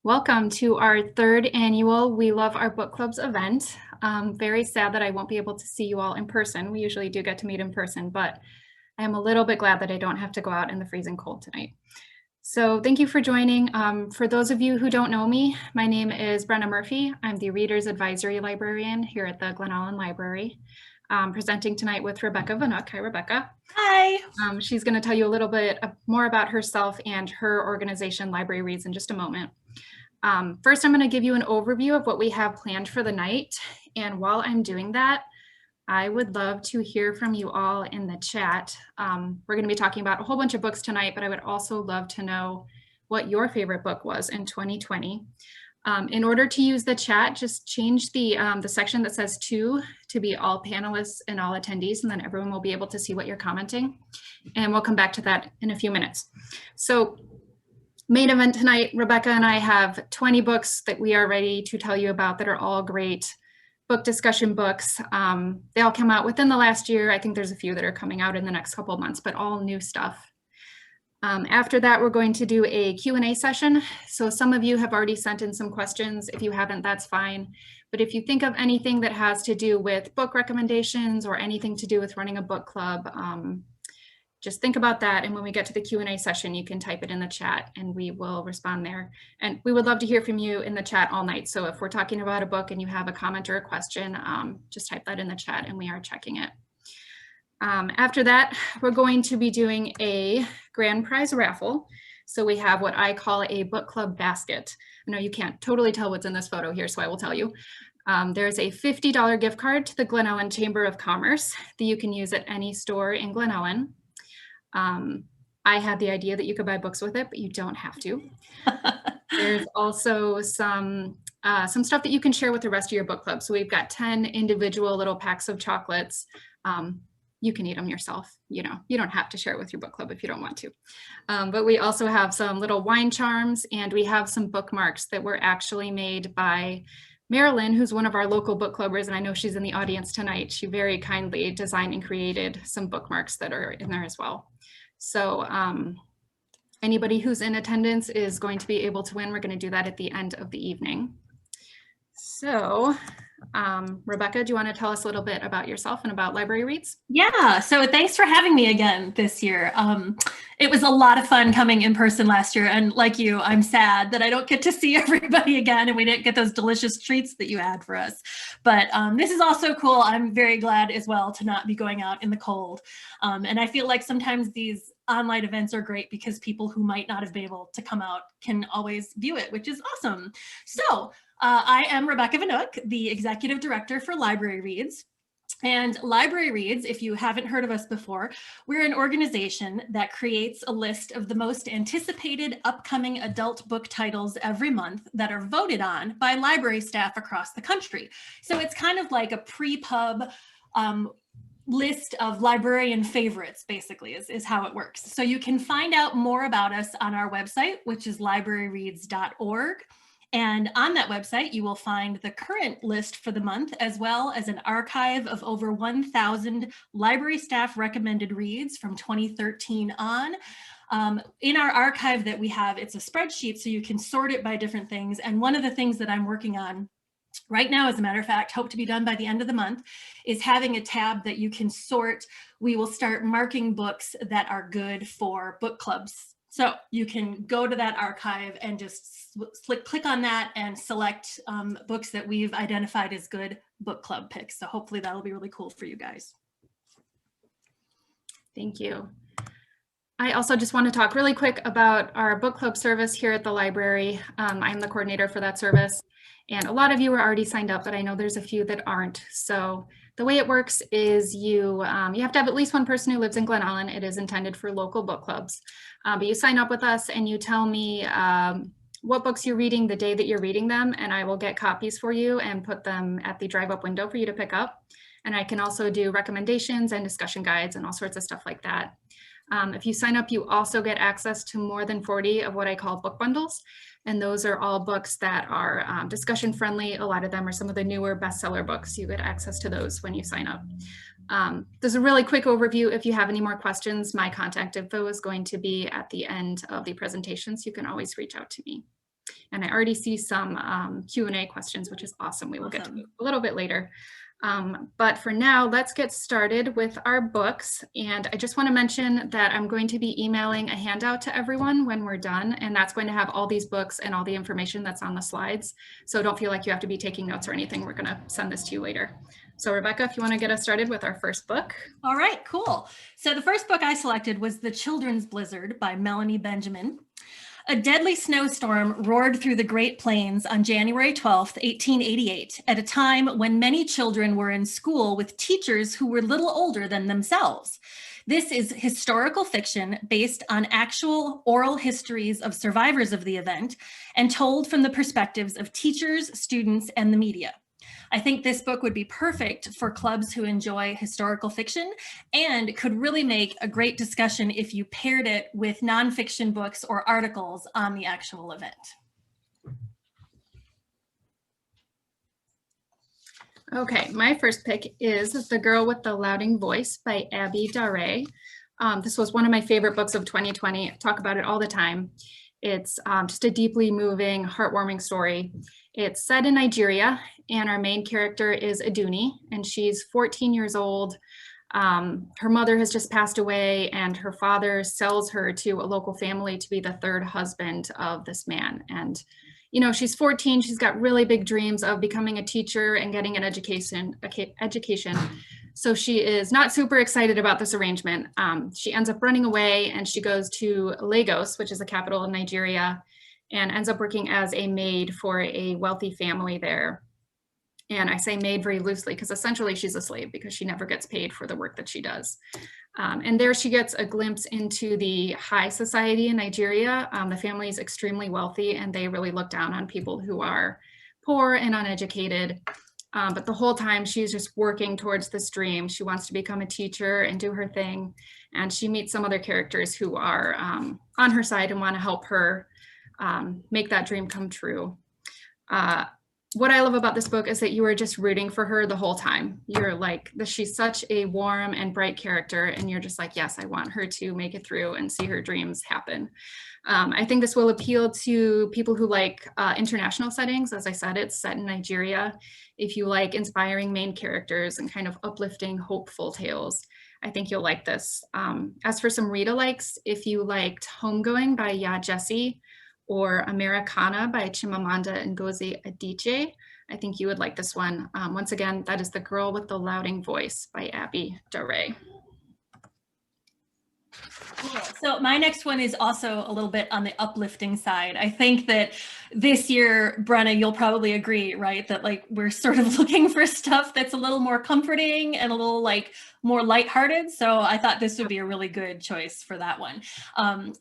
Welcome to our third annual We Love Our Book Clubs event. Very sad that I won't be able to see you all in person. We usually do get to meet in person, but I am a little bit glad that I don't have to go out in the freezing cold tonight. So thank you for joining. For those of you who don't know me, my name is Brenna Murphy. I'm the Reader's Advisory Librarian here at the Glen Ellyn Library. Presenting tonight with Rebecca Vnuk. Hi, Rebecca. Hi. She's going to tell you a little bit more about herself and her organization, Library Reads, in just a moment. First, I'm going to give you an overview of what we have planned for the night. And while I'm doing that, I would love to hear from you all in the chat. We're going to be talking about a whole bunch of books tonight, but I would also love to know what your favorite book was in 2020. In order to use the chat, just change the section that says to be all panelists and all attendees, and then everyone will be able to see what you're commenting. And we'll come back to that in a few minutes. So main event tonight, Rebecca and I have 20 books that we are ready to tell you about that are all great book discussion books. They all come out within the last year. I think there's a few that are coming out in the next couple of months, but all new stuff. After that, we're going to do a Q&A session. So some of you have already sent in some questions. If you haven't, that's fine. But if you think of anything that has to do with book recommendations or anything to do with running a book club, just think about that. And when we get to the Q&A session, you can type it in the chat and we will respond there. And we would love to hear from you in the chat all night. So if we're talking about a book and you have a comment or a question, just type that in the chat and we are checking it. After that, we're going to be doing a grand prize raffle. So we have what I call a book club basket. I know you can't totally tell what's in this photo here, so I will tell you. There's a $50 gift card to the Glen Ellyn Chamber of Commerce that you can use at any store in Glen Ellyn. I had the idea that you could buy books with it, but you don't have to. There's also some stuff that you can share with the rest of your book club. So we've got 10 individual little packs of chocolates. You can eat them yourself. You know, you don't have to share it with your book club if you don't want to. But we also have some little wine charms, and we have some bookmarks that were actually made by Marilyn, who's one of our local book clubbers, and I know she's in the audience tonight. She very kindly designed and created some bookmarks that are in there as well. So anybody who's in attendance is going to be able to win. We're going to do that at the end of the evening. So Rebecca, do you want to tell us a little bit about yourself and about Library Reads? Yeah, so thanks for having me again this year. It was a lot of fun coming in person last year, and like you, I'm sad that I don't get to see everybody again and we didn't get those delicious treats that you had for us. But this is also cool. I'm very glad as well to not be going out in the cold. And I feel like sometimes these online events are great because people who might not have been able to come out can always view it, which is awesome. So I am Rebecca Vnuk, the Executive Director for Library Reads. And Library Reads, if you haven't heard of us before, we're an organization that creates a list of the most anticipated upcoming adult book titles every month that are voted on by library staff across the country. So it's kind of like a pre-pub list of librarian favorites, basically, is how it works. So you can find out more about us on our website, which is libraryreads.org. And on that website, you will find the current list for the month, as well as an archive of over 1,000 library staff recommended reads from 2013 on. In our archive that we have, it's a spreadsheet, so you can sort it by different things. And one of the things that I'm working on right now, as a matter of fact, hope to be done by the end of the month, is having a tab that you can sort. We will start marking books that are good for book clubs. So you can go to that archive and just click on that and select books that we've identified as good book club picks. So hopefully that'll be really cool for you guys. Thank you. I also just want to talk really quick about our book club service here at the library. I'm the coordinator for that service. And a lot of you are already signed up, but I know there's a few that aren't. So the way it works is you have to have at least one person who lives in Glen Ellyn. It is intended for local book clubs. But you sign up with us and you tell me what books you're reading the day that you're reading them, and I will get copies for you and put them at the drive-up window for you to pick up. And I can also do recommendations and discussion guides and all sorts of stuff like that. If you sign up, you also get access to more than 40 of what I call book bundles. And those are all books that are discussion friendly. A lot of them are some of the newer bestseller books. You get access to those when you sign up. There's a really quick overview. If you have any more questions, my contact info is going to be at the end of the presentation, so you can always reach out to me. And I already see some Q&A questions, which is awesome. We will get to a little bit later. But for now, let's get started with our books. And I just want to mention that I'm going to be emailing a handout to everyone when we're done. And that's going to have all these books and all the information that's on the slides. So don't feel like you have to be taking notes or anything. We're going to send this to you later. So Rebecca, if you want to get us started with our first book. All right, cool. So the first book I selected was The Children's Blizzard by Melanie Benjamin. A deadly snowstorm roared through the Great Plains on January 12th, 1888, at a time when many children were in school with teachers who were little older than themselves. This is historical fiction based on actual oral histories of survivors of the event and told from the perspectives of teachers, students, and the media. I think this book would be perfect for clubs who enjoy historical fiction and could really make a great discussion if you paired it with nonfiction books or articles on the actual event. Okay, my first pick is The Girl with the Louding Voice by Abby Daré. This was one of my favorite books of 2020. I talk about it all the time. It's just a deeply moving, heartwarming story. It's set in Nigeria, and our main character is Aduni, and she's 14 years old. Her mother has just passed away, and her father sells her to a local family to be the third husband of this man. And, you know, she's 14, she's got really big dreams of becoming a teacher and getting an education. So she is not super excited about this arrangement. She ends up running away, and she goes to Lagos, which is the capital of Nigeria, and ends up working as a maid for a wealthy family there. And I say maid very loosely because essentially she's a slave because she never gets paid for the work that she does. And there she gets a glimpse into the high society in Nigeria. The family is extremely wealthy, and they really look down on people who are poor and uneducated. But the whole time she's just working towards this dream. She wants to become a teacher and do her thing. And she meets some other characters who are on her side and want to help her make that dream come true. What I love about this book is that you are just rooting for her the whole time. You're like, she's such a warm and bright character, and you're just like, yes, I want her to make it through and see her dreams happen. I think this will appeal to people who like international settings. As I said, it's set in Nigeria. If you like inspiring main characters and kind of uplifting, hopeful tales, I think you'll like this. As for some read-alikes, if you liked Homegoing by Ya Jessie, or Americana by Chimamanda Ngozi Adichie, I think you would like this one. Once again, that is The Girl with the Louding Voice by Abby Daré. Cool. So my next one is also a little bit on the uplifting side. I think that this year, Brenna, you'll probably agree, right? That like we're sort of looking for stuff that's a little more comforting and a little like more lighthearted. So I thought this would be a really good choice for that one.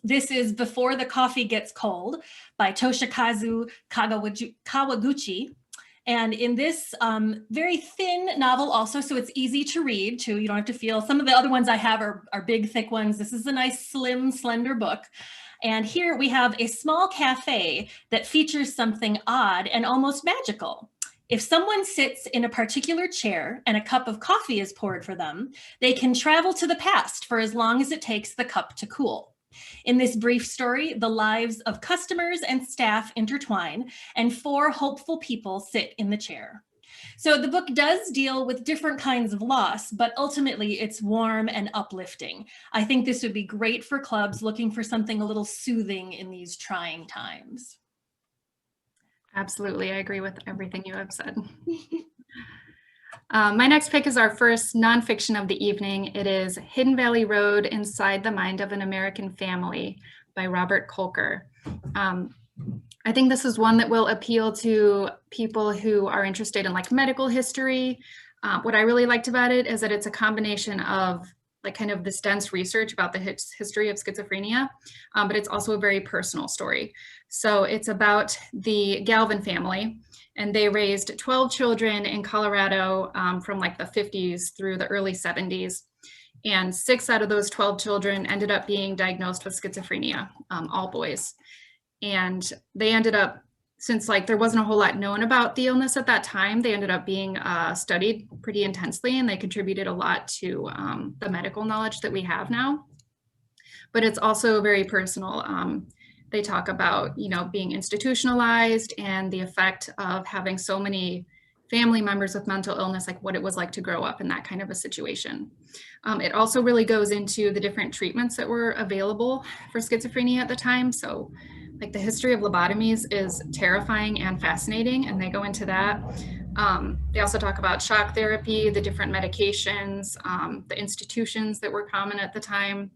This is Before the Coffee Gets Cold by Toshikazu Kawaguchi. And in this very thin novel also, so it's easy to read too. You don't have to feel, some of the other ones I have are big, thick ones. This is a nice, slim, slender book. And here we have a small cafe that features something odd and almost magical. If someone sits in a particular chair and a cup of coffee is poured for them, they can travel to the past for as long as it takes the cup to cool. In this brief story, the lives of customers and staff intertwine, and 4 hopeful people sit in the chair. So the book does deal with different kinds of loss, but ultimately it's warm and uplifting. I think this would be great for clubs looking for something a little soothing in these trying times. Absolutely, I agree with everything you have said. My next pick is our first nonfiction of the evening. It is Hidden Valley Road, Inside the Mind of an American Family by Robert Kolker. I think this is one that will appeal to people who are interested in like medical history. What I really liked about it is that it's a combination of like kind of this dense research about the history of schizophrenia, but it's also a very personal story. So it's about the Galvin family, and they raised 12 children in Colorado from like the 50s through the early 70s. And 6 out of those 12 children ended up being diagnosed with schizophrenia, all boys. And they ended up, since like there wasn't a whole lot known about the illness at that time, they ended up being studied pretty intensely, and they contributed a lot to the medical knowledge that we have now. But it's also very personal. They talk about, being institutionalized and the effect of having so many family members with mental illness, like what it was like to grow up in that kind of a situation. It also really goes into the different treatments that were available for schizophrenia at the time. So like the history of lobotomies is terrifying and fascinating, and they go into that. They also talk about shock therapy, the different medications, the institutions that were common at the time.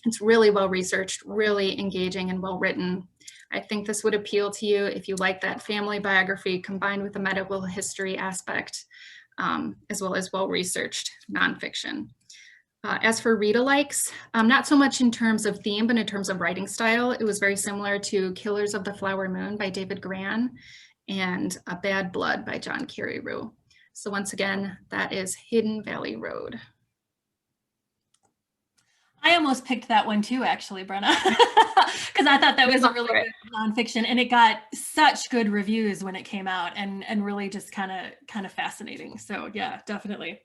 It's really well researched, really engaging and well written. I think this would appeal to you if you like that family biography combined with the medical history aspect, as well as well-researched nonfiction. As for read-alikes, not so much in terms of theme, but in terms of writing style, it was very similar to Killers of the Flower Moon by David Grann and A Bad Blood by John Carreyrou. So once again, that is Hidden Valley Road. I almost picked that one too, actually, Brenna, because I thought that was a really good nonfiction, and it got such good reviews when it came out, and really just kind of fascinating. So yeah, definitely.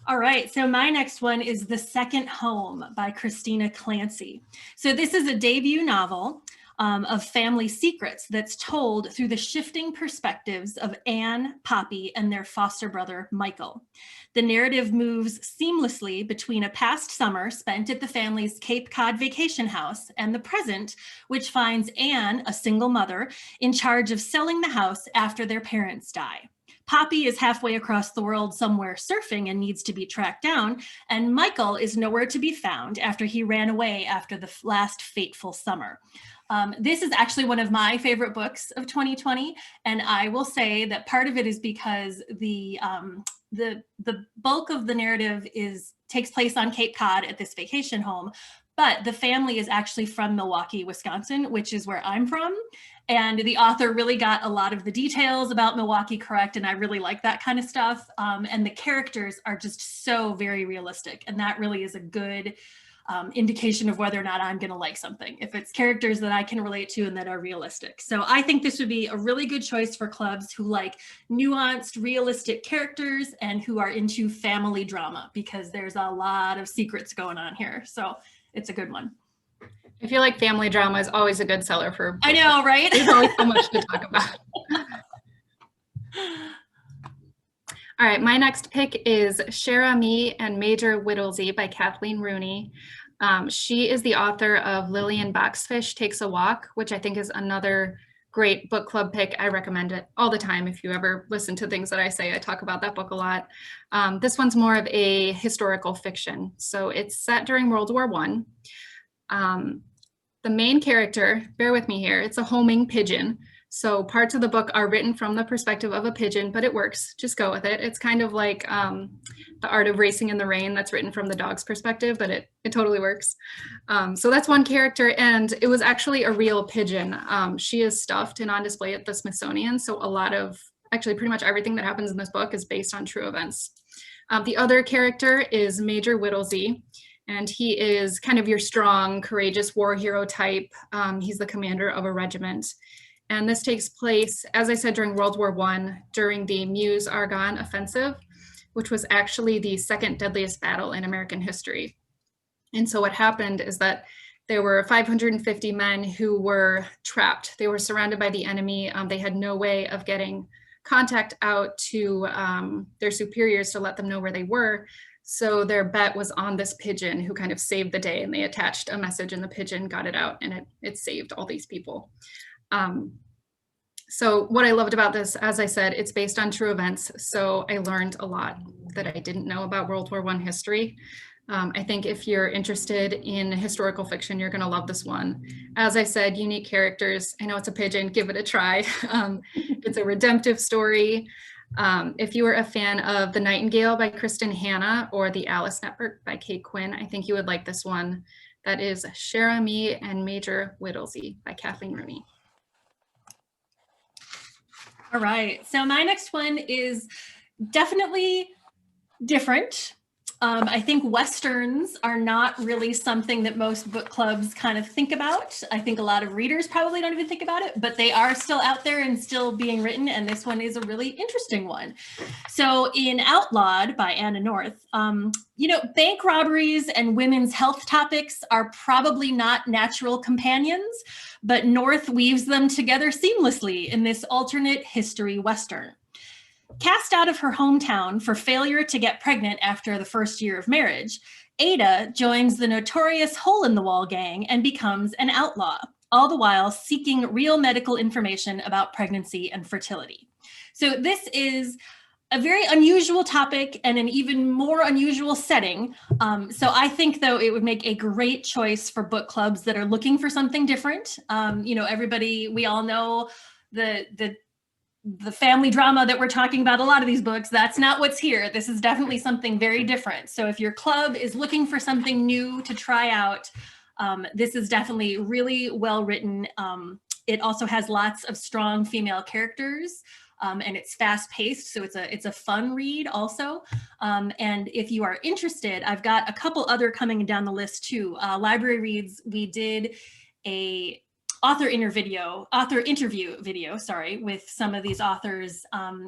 All right, so my next one is The Second Home by Christina Clancy. So this is a debut novel of family secrets that's told through the shifting perspectives of Anne, Poppy, and their foster brother, Michael. The narrative moves seamlessly between a past summer spent at the family's Cape Cod vacation house and the present, which finds Anne, a single mother, in charge of selling the house after their parents die. Poppy is halfway across the world somewhere surfing and needs to be tracked down, and Michael is nowhere to be found after he ran away after the last fateful summer. This is actually one of my favorite books of 2020, and I will say that part of it is because the bulk of the narrative takes place on Cape Cod at this vacation home, but the family is actually from Milwaukee, Wisconsin, which is where I'm from. And the author really got a lot of the details about Milwaukee correct, and I really like that kind of stuff. And the characters are just so very realistic, and that really is a good indication of whether or not I'm going to like something, if it's characters that I can relate to and that are realistic. So I think this would be a really good choice for clubs who like nuanced, realistic characters and who are into family drama, because there's a lot of secrets going on here. So it's a good one. I feel like family drama is always a good seller for. I know, right? There's always so much to talk about. All right, my next pick is Cher Ami and Major Whittlesey by Kathleen Rooney. She is the author of Lillian Boxfish Takes a Walk, which I think is another great book club pick. I recommend it all the time. If you ever listen to things that I say, I talk about that book a lot. This one's more of a historical fiction. So it's set during World War I. The main character, bear with me here, it's a homing pigeon. So parts of the book are written from the perspective of a pigeon, but it works. Just go with it. It's kind of like The Art of Racing in the Rain that's written from the dog's perspective, but it totally works. So that's one character, and it was actually a real pigeon. She is stuffed and on display at the Smithsonian. So a lot of, actually pretty much everything that happens in this book is based on true events. The other character is Major Whittlesey, and he is kind of your strong, courageous war hero type. He's the commander of a regiment. And this takes place, as I said, during World War I, during the Meuse-Argonne offensive, which was actually the second deadliest battle in American history. And so what happened is that there were 550 men who were trapped. They were surrounded by the enemy. They had no way of getting contact out to their superiors to let them know where they were. So their bet was on this pigeon who kind of saved the day, and they attached a message and the pigeon got it out, and it saved all these people. So what I loved about this, as I said, it's based on true events. So I learned a lot that I didn't know about World War I history. I think if you're interested in historical fiction, you're gonna love this one. As I said, unique characters. I know it's a pigeon, give it a try. It's a redemptive story. If you were a fan of The Nightingale by Kristen Hanna or The Alice Network by Kate Quinn, I think you would like this one. That is Cher Ami and Major Whittlesey by Kathleen Rooney. All right, so my next one is definitely different. I think Westerns are not really something that most book clubs kind of think about. I think a lot of readers probably don't even think about it, but they are still out there and still being written. And this one is a really interesting one. So in Outlawed by Anna North, bank robberies and women's health topics are probably not natural companions, but North weaves them together seamlessly in this alternate history Western. Cast out of her hometown for failure to get pregnant after the first year of marriage, Ada joins the notorious hole-in-the-wall gang and becomes an outlaw, all the while seeking real medical information about pregnancy and fertility. So this is a very unusual topic and an even more unusual setting. So I think, though, it would make a great choice for book clubs that are looking for something different. Everybody, we all know the family drama that we're talking about, a lot of these books, that's not what's here. This is definitely something very different. So if your club is looking for something new to try out, this is definitely really well written. It also has lots of strong female characters, and it's fast paced. So it's a fun read also. And if you are interested, I've got a couple other coming down the list too. Library Reads, we did a author interview video, with some of these authors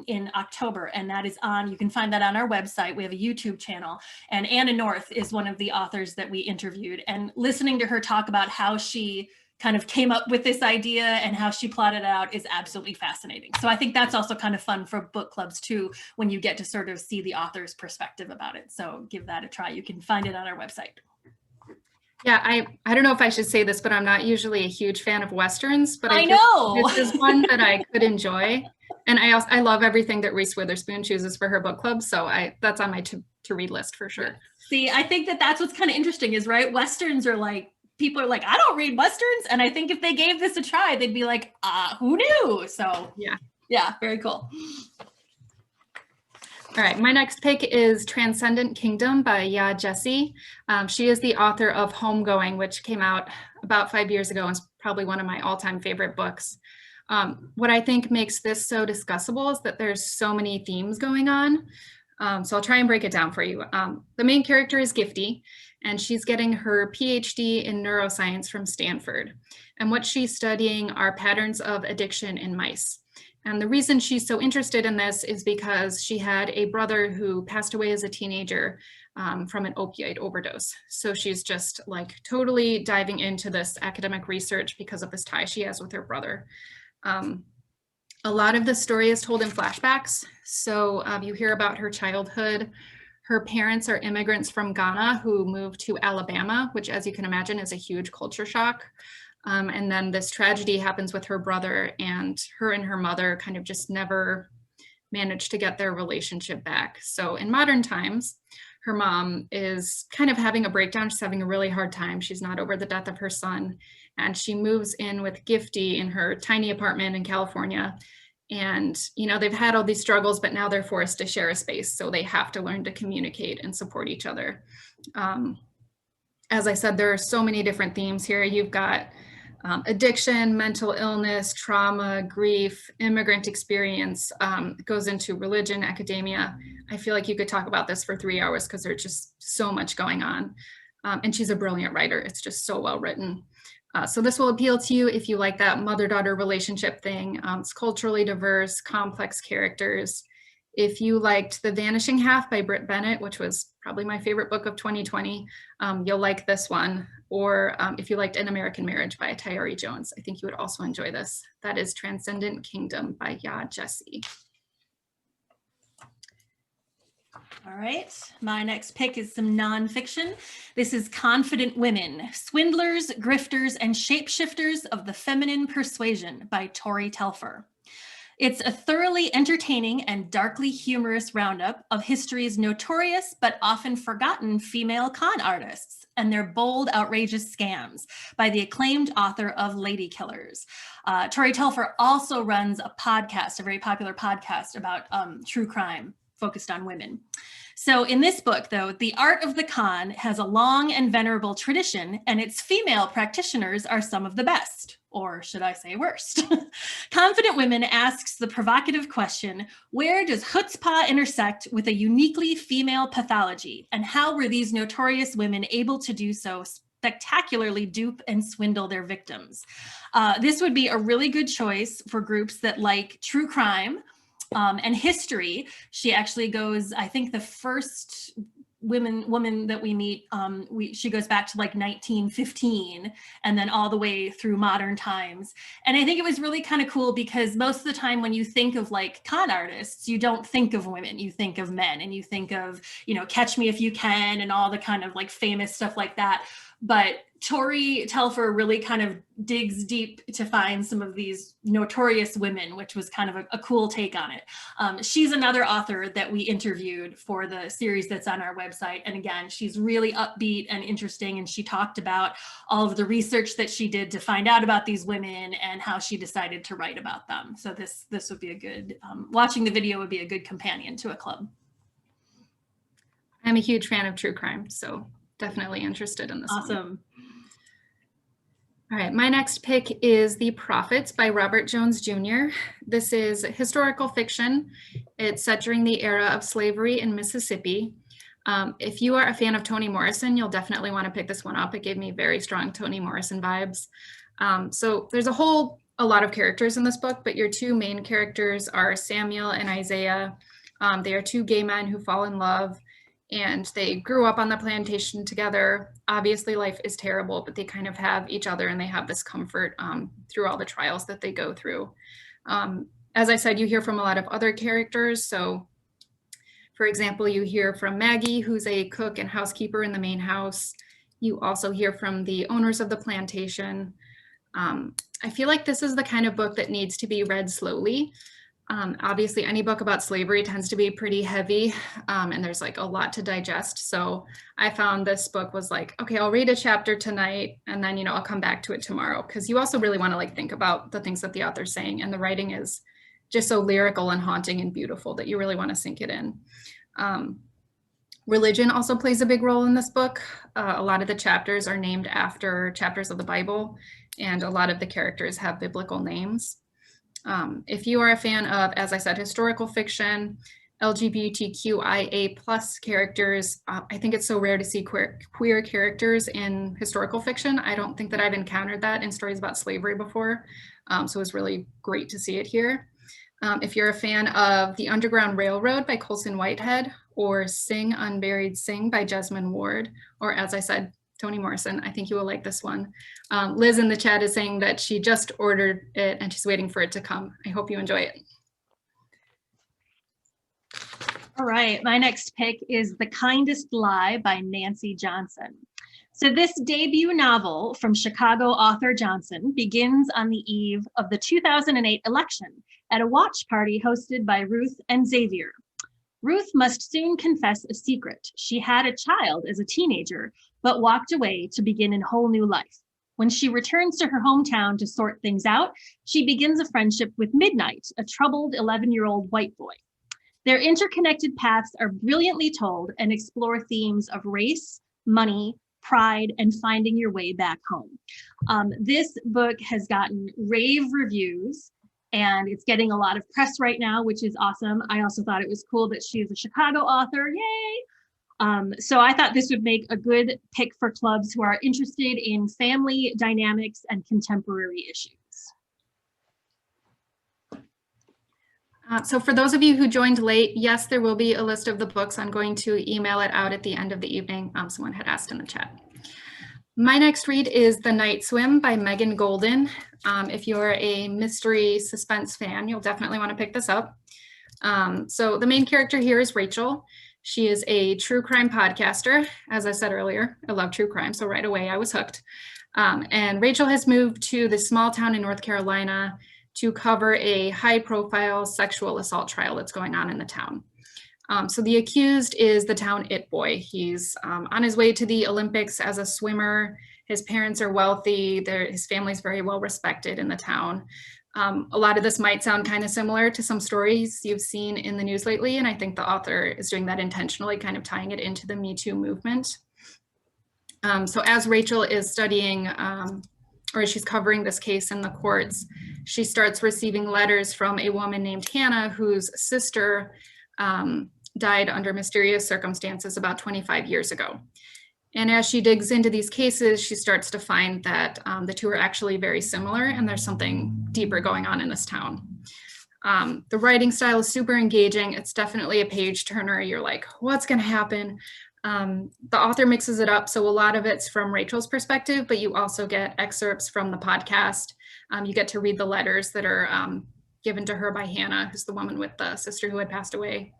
in October, and that is on, you can find that on our website. We have a YouTube channel, and Anna North is one of the authors that we interviewed, and listening to her talk about how she kind of came up with this idea and how she plotted it out is absolutely fascinating. So I think that's also kind of fun for book clubs too, when you get to sort of see the author's perspective about it. So give that a try. You can find it on our website. Yeah, I don't know if I should say this, but I'm not usually a huge fan of Westerns, but I know this is one that I could enjoy. And I love everything that Reese Witherspoon chooses for her book club. So that's on my to read list for sure. See, I think that's what's kind of interesting is, right, Westerns are like, people are like, I don't read Westerns. And I think if they gave this a try, they'd be like, who knew? So yeah, very cool. All right, my next pick is Transcendent Kingdom by Ya Jessie. She is the author of Homegoing, which came out about 5 years ago and is probably one of my all-time favorite books. What I think makes this so discussable is that there's so many themes going on. So I'll try and break it down for you. The main character is Gifty, and she's getting her PhD in neuroscience from Stanford. And what she's studying are patterns of addiction in mice. And the reason she's so interested in this is because she had a brother who passed away as a teenager from an opioid overdose. So she's just like totally diving into this academic research because of this tie she has with her brother. A lot of the story is told in flashbacks. So you hear about her childhood. Her parents are immigrants from Ghana who moved to Alabama, which, as you can imagine, is a huge culture shock. And then this tragedy happens with her brother, and her mother kind of just never managed to get their relationship back. So in modern times, her mom is kind of having a breakdown. She's having a really hard time. She's not over the death of her son. And she moves in with Gifty in her tiny apartment in California. And, they've had all these struggles, but now they're forced to share a space. So they have to learn to communicate and support each other. As I said, there are so many different themes here. You've got addiction, mental illness, trauma, grief, immigrant experience. It goes into religion, academia. I feel like you could talk about this for 3 hours because there's just so much going on. And she's a brilliant writer. It's just so well written. So this will appeal to you if you like that mother-daughter relationship thing. It's culturally diverse, complex characters. If you liked The Vanishing Half by Britt Bennett, which was probably my favorite book of 2020, you'll like this one. Or if you liked An American Marriage by Tayari Jones, I think you would also enjoy this. That is Transcendent Kingdom by Ya Jessie. All right, my next pick is some nonfiction. This is Confident Women, Swindlers, Grifters, and Shapeshifters of the Feminine Persuasion by Tori Telfer. It's a thoroughly entertaining and darkly humorous roundup of history's notorious but often forgotten female con artists and their bold, outrageous scams by the acclaimed author of Lady Killers. Tori Telfer also runs a podcast, a very popular podcast about true crime. focused on women. So in this book, though, the art of the con has a long and venerable tradition, and its female practitioners are some of the best, or should I say worst. Confident Women asks the provocative question, where does chutzpah intersect with a uniquely female pathology, and how were these notorious women able to do so spectacularly dupe and swindle their victims? This would be a really good choice for groups that like true crime, and history. She actually goes, I think the first woman that we meet, she goes back to like 1915 and then all the way through modern times. And I think it was really kind of cool because most of the time when you think of like con artists, you don't think of women, you think of men, and you think of, you know, Catch Me If You Can and all the kind of like famous stuff like that. But Tori Telfer really kind of digs deep to find some of these notorious women, which was kind of a cool take on it. She's another author that we interviewed for the series that's on our website. And again, she's really upbeat and interesting. And she talked about all of the research that she did to find out about these women and how she decided to write about them. So this would be a good, watching the video would be a good companion to a club. I'm a huge fan of true crime, so definitely interested in this one. Awesome. All right, my next pick is The Prophets by Robert Jones Jr. This is historical fiction. It's set during the era of slavery in Mississippi. If you are a fan of Toni Morrison, you'll definitely want to pick this one up. It gave me very strong Toni Morrison vibes. So there's a lot of characters in this book, but your two main characters are Samuel and Isaiah. They are two gay men who fall in love, and they grew up on the plantation together. Obviously, life is terrible, but they kind of have each other and they have this comfort through all the trials that they go through. As I said, you hear from a lot of other characters. So, for example, you hear from Maggie, who's a cook and housekeeper in the main house. You also hear from the owners of the plantation. I feel like this is the kind of book that needs to be read slowly. Obviously, any book about slavery tends to be pretty heavy, and there's like a lot to digest. So I found this book was like, okay, I'll read a chapter tonight, and then, you know, I'll come back to it tomorrow, because you also really want to like think about the things that the author's saying, and the writing is just so lyrical and haunting and beautiful that you really want to sink it in. Religion also plays a big role in this book. A lot of the chapters are named after chapters of the Bible, and a lot of the characters have biblical names. If you are a fan of, as I said, historical fiction, LGBTQIA+ characters, I think it's so rare to see queer characters in historical fiction. I don't think that I've encountered that in stories about slavery before, so it was really great to see it here. If you're a fan of The Underground Railroad by Colson Whitehead, or Sing Unburied Sing by Jesmyn Ward, or as I said, Toni Morrison, I think you will like this one. Liz in the chat is saying that she just ordered it and she's waiting for it to come. I hope you enjoy it. All right, my next pick is The Kindest Lie by Nancy Johnson. So this debut novel from Chicago author Johnson begins on the eve of the 2008 election at a watch party hosted by Ruth and Xavier. Ruth must soon confess a secret. She had a child as a teenager, but walked away to begin a whole new life. When she returns to her hometown to sort things out, she begins a friendship with Midnight, a troubled 11-year-old white boy. Their interconnected paths are brilliantly told and explore themes of race, money, pride, and finding your way back home. This book has gotten rave reviews, and it's getting a lot of press right now, which is awesome. I also thought it was cool that she's a Chicago author, yay! So I thought this would make a good pick for clubs who are interested in family dynamics and contemporary issues. So for those of you who joined late, yes, there will be a list of the books. I'm going to email it out at the end of the evening. Someone had asked in the chat. My next read is The Night Swim by Megan Golden. If you're a mystery suspense fan, you'll definitely want to pick this up. So the main character here is Rachel. She is a true crime podcaster. As I said earlier, I love true crime, so right away I was hooked. And Rachel has moved to this small town in North Carolina to cover a high-profile sexual assault trial that's going on in the town. So the accused is the town it boy. He's on his way to the Olympics as a swimmer. His parents are wealthy. His family's very well respected in the town. A lot of this might sound kind of similar to some stories you've seen in the news lately, and I think the author is doing that intentionally, kind of tying it into the Me Too movement. So as Rachel is studying, or she's covering this case in the courts, she starts receiving letters from a woman named Hannah, whose sister died under mysterious circumstances about 25 years ago. And as she digs into these cases, she starts to find that the two are actually very similar, and there's something deeper going on in this town. The writing style is super engaging. It's definitely a page turner. You're like, what's going to happen? The author mixes it up, so a lot of it's from Rachel's perspective, but you also get excerpts from the podcast. You get to read the letters that are given to her by Hannah, who's the woman with the sister who had passed away.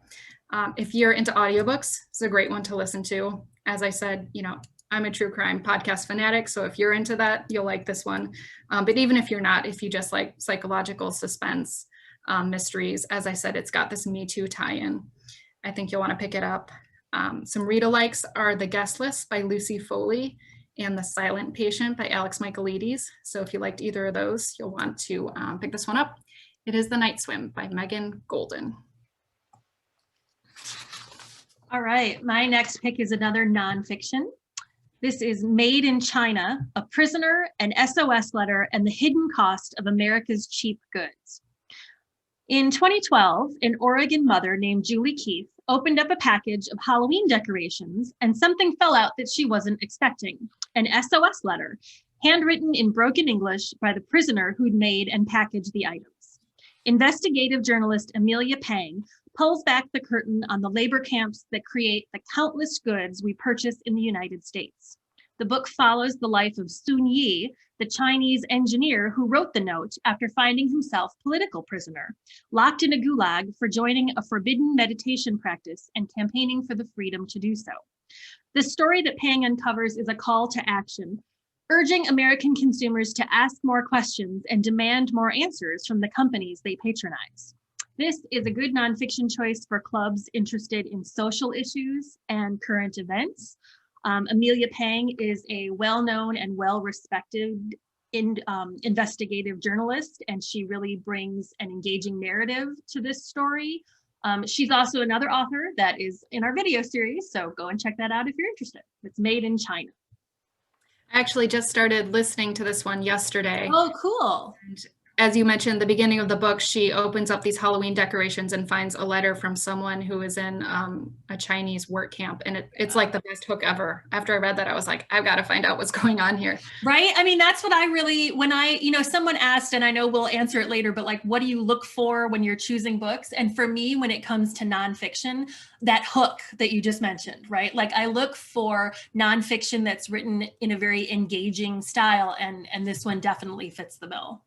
If you're into audiobooks, it's a great one to listen to. As I said, I'm a true crime podcast fanatic, so if you're into that, you'll like this one. But even if you're not, if you just like psychological suspense mysteries, as I said, it's got this Me Too tie-in. I think you'll want to pick it up. Some read-alikes are The Guest List by Lucy Foley and The Silent Patient by Alex Michaelides. So if you liked either of those, you'll want to pick this one up. It is The Night Swim by Megan Golden. All right, my next pick is another nonfiction. This is Made in China, A Prisoner, an SOS Letter, and the Hidden Cost of America's Cheap Goods. In 2012, an Oregon mother named Julie Keith opened up a package of Halloween decorations, and something fell out that she wasn't expecting, an SOS letter, handwritten in broken English by the prisoner who'd made and packaged the items. Investigative journalist Amelia Pang pulls back the curtain on the labor camps that create the countless goods we purchase in the United States. The book follows the life of Sun Yi, the Chinese engineer who wrote the note after finding himself political prisoner, locked in a gulag for joining a forbidden meditation practice and campaigning for the freedom to do so. The story that Pang uncovers is a call to action, urging American consumers to ask more questions and demand more answers from the companies they patronize. This is a good nonfiction choice for clubs interested in social issues and current events. Amelia Pang is a well-known and well-respected investigative journalist, and she really brings an engaging narrative to this story. She's also another author that is in our video series, so go and check that out if you're interested. It's Made in China. I actually just started listening to this one yesterday. Oh, cool. And as you mentioned, the beginning of the book, she opens up these Halloween decorations and finds a letter from someone who is in a Chinese work camp. And it's like the best hook ever. After I read that, I was like, I've got to find out what's going on here. Right? I mean, that's what I really, when someone asked, and I know we'll answer it later, but like, what do you look for when you're choosing books? And for me, when it comes to nonfiction, that hook that you just mentioned, right? Like I look for nonfiction that's written in a very engaging style, and this one definitely fits the bill.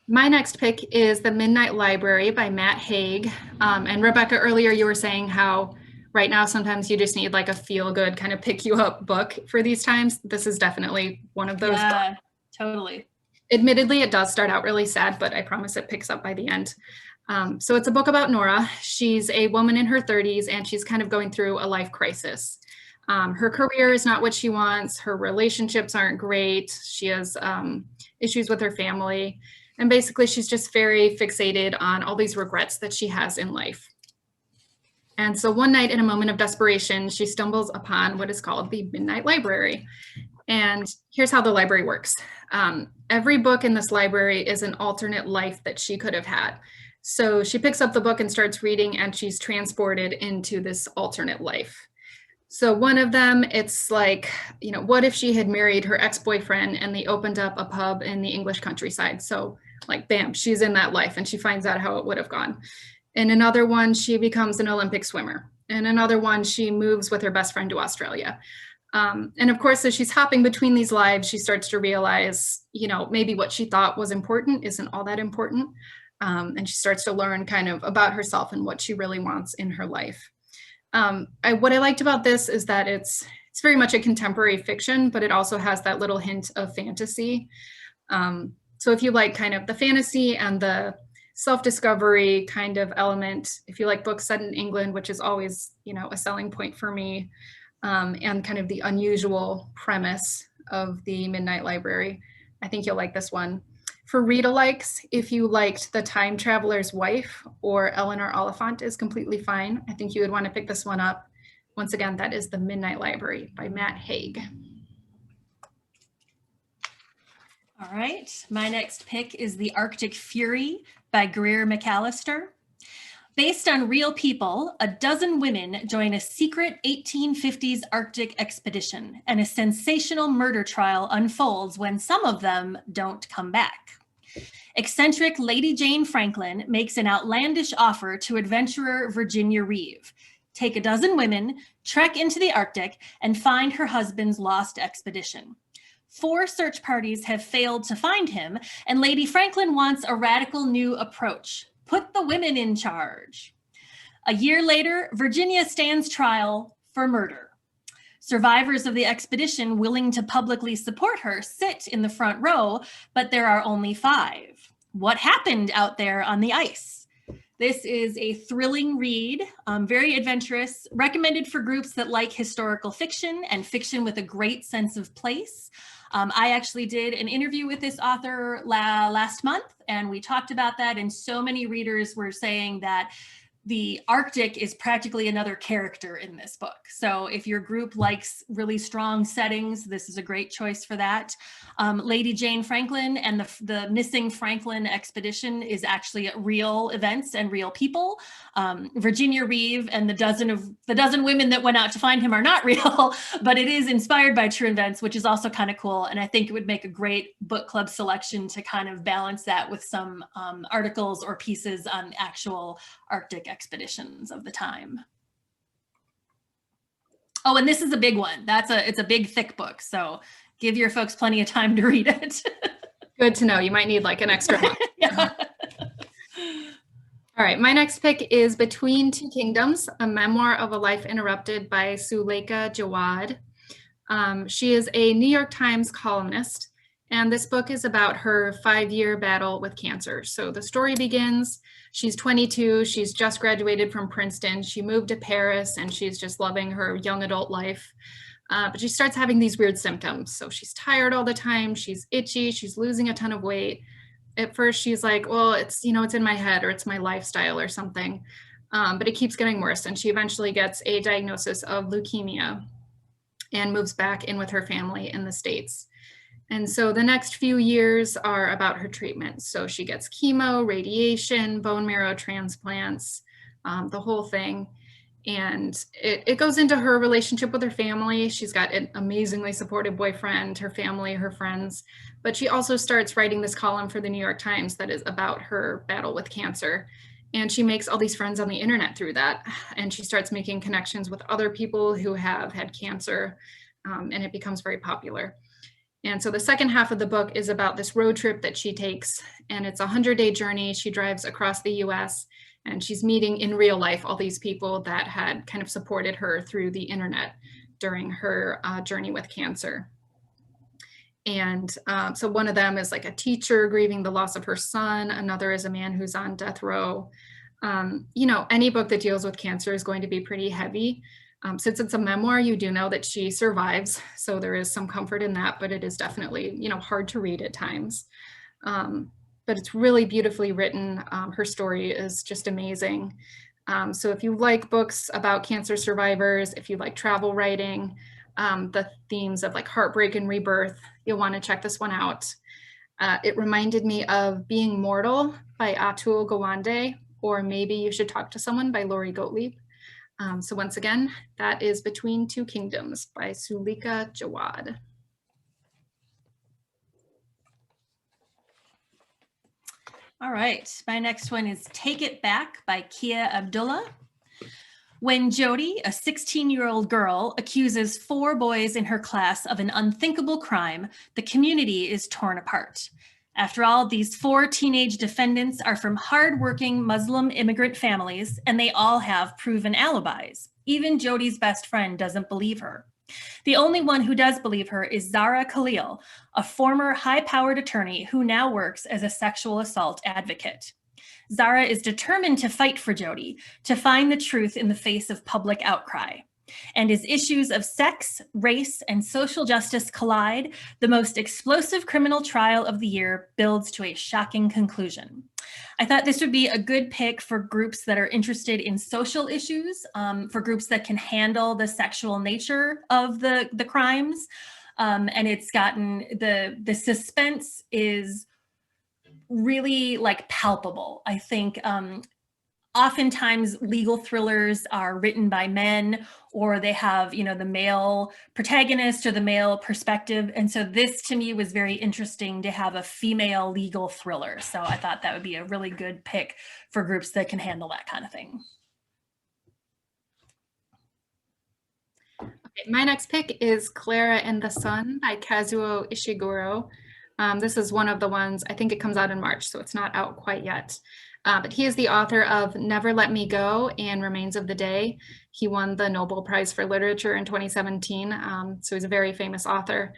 My next pick is The Midnight Library by Matt Haig. And Rebecca, earlier you were saying how right now sometimes you just need like a feel-good kind of pick-you-up book for these times. This is definitely one of those. Yeah, books. Totally. Admittedly, it does start out really sad, but I promise it picks up by the end. So it's a book about Nora. She's a woman in her 30s, and she's kind of going through a life crisis. Her career is not what she wants. Her relationships aren't great. She has issues with her family. And basically, she's just very fixated on all these regrets that she has in life. And so one night, in a moment of desperation, she stumbles upon what is called the Midnight Library. And here's how the library works. Every book in this library is an alternate life that she could have had. So she picks up the book and starts reading, and she's transported into this alternate life. So one of them, it's like, what if she had married her ex-boyfriend and they opened up a pub in the English countryside? So like, bam, she's in that life and she finds out how it would have gone. In another one, she becomes an Olympic swimmer. In another one, she moves with her best friend to Australia. And of course, as she's hopping between these lives, she starts to realize, maybe what she thought was important isn't all that important. And she starts to learn kind of about herself and what she really wants in her life. What I liked about this is that it's very much a contemporary fiction, but it also has that little hint of fantasy. So if you like kind of the fantasy and the self-discovery kind of element, if you like books set in England, which is always, a selling point for me, and kind of the unusual premise of the Midnight Library, I think you'll like this one. For read-alikes, if you liked The Time Traveler's Wife or Eleanor Oliphant is completely fine. I think you would want to pick this one up. Once again, that is The Midnight Library by Matt Haig. All right, my next pick is The Arctic Fury by Greer McAllister. Based on real people, a dozen women join a secret 1850s Arctic expedition, and a sensational murder trial unfolds when some of them don't come back. Eccentric Lady Jane Franklin makes an outlandish offer to adventurer Virginia Reeve. Take a dozen women, trek into the Arctic, and find her husband's lost expedition. 4 search parties have failed to find him, and Lady Franklin wants a radical new approach. Put the women in charge. A year later, Virginia stands trial for murder. Survivors of the expedition willing to publicly support her sit in the front row, but there are only 5. What happened out there on the ice? This is a thrilling read, very adventurous, recommended for groups that like historical fiction and fiction with a great sense of place. I actually did an interview with this author last month, and we talked about that, and so many readers were saying that the Arctic is practically another character in this book. So if your group likes really strong settings, this is a great choice for that. Lady Jane Franklin and the missing Franklin expedition is actually real events and real people. Virginia Reeve and the dozen women that went out to find him are not real, but it is inspired by true events, which is also kind of cool. And I think it would make a great book club selection to kind of balance that with some articles or pieces on actual Arctic expeditions of the time. Oh, and this is a big one. It's a big, thick book. So give your folks plenty of time to read it. Good to know. You might need like an extra month. Yeah. All right, my next pick is Between Two Kingdoms, a memoir of a life interrupted by Suleika Jawad. She is a New York Times columnist, and this book is about her 5-year battle with cancer. So the story begins, she's 22, she's just graduated from Princeton, she moved to Paris, and she's just loving her young adult life. But she starts having these weird symptoms. So she's tired all the time, she's itchy, she's losing a ton of weight. At first she's like, well, it's in my head or it's my lifestyle or something. But it keeps getting worse. And she eventually gets a diagnosis of leukemia and moves back in with her family in the States. And so the next few years are about her treatment. So she gets chemo, radiation, bone marrow transplants, the whole thing. And it goes into her relationship with her family. She's got an amazingly supportive boyfriend, her family, her friends, but she also starts writing this column for the New York Times that is about her battle with cancer. And she makes all these friends on the internet through that. And she starts making connections with other people who have had cancer, and it becomes very popular. And so the second half of the book is about this road trip that she takes, and it's a 100-day journey. She drives across the US, and she's meeting in real life all these people that had kind of supported her through the internet during her journey with cancer. And so one of them is like a teacher grieving the loss of her son. Another is a man who's on death row. Any book that deals with cancer is going to be pretty heavy. Since it's a memoir, you do know that she survives. So there is some comfort in that, but it is definitely, hard to read at times. But it's really beautifully written. Her story is just amazing. So if you like books about cancer survivors, if you like travel writing, the themes of like heartbreak and rebirth, you'll want to check this one out. It reminded me of Being Mortal by Atul Gawande, or Maybe You Should Talk to Someone by Lori Gottlieb. So once again, that is Between Two Kingdoms by Suleika Jawad. All right, my next one is Take It Back by Kia Abdullah. When Jody, a 16-year-old girl, accuses 4 boys in her class of an unthinkable crime, the community is torn apart. After all, these 4 teenage defendants are from hardworking Muslim immigrant families, and they all have proven alibis. Even Jody's best friend doesn't believe her. The only one who does believe her is Zara Khalil, a former high-powered attorney who now works as a sexual assault advocate. Zara is determined to fight for Jody, to find the truth in the face of public outcry. And as issues of sex, race, and social justice collide, the most explosive criminal trial of the year builds to a shocking conclusion. I thought this would be a good pick for groups that are interested in social issues, for groups that can handle the sexual nature of the crimes. And it's gotten, the suspense is really like palpable. I think oftentimes legal thrillers are written by men, or they have, you know, the male protagonist or the male perspective. And so this to me was very interesting to have a female legal thriller. So I thought that would be a really good pick for groups that can handle that kind of thing. Okay, my next pick is Clara and the Sun by Kazuo Ishiguro. This is one of the ones, I think it comes out in March, so it's not out quite yet. But he is the author of Never Let Me Go and Remains of the Day. He won the Nobel Prize for Literature in 2017, so he's a very famous author.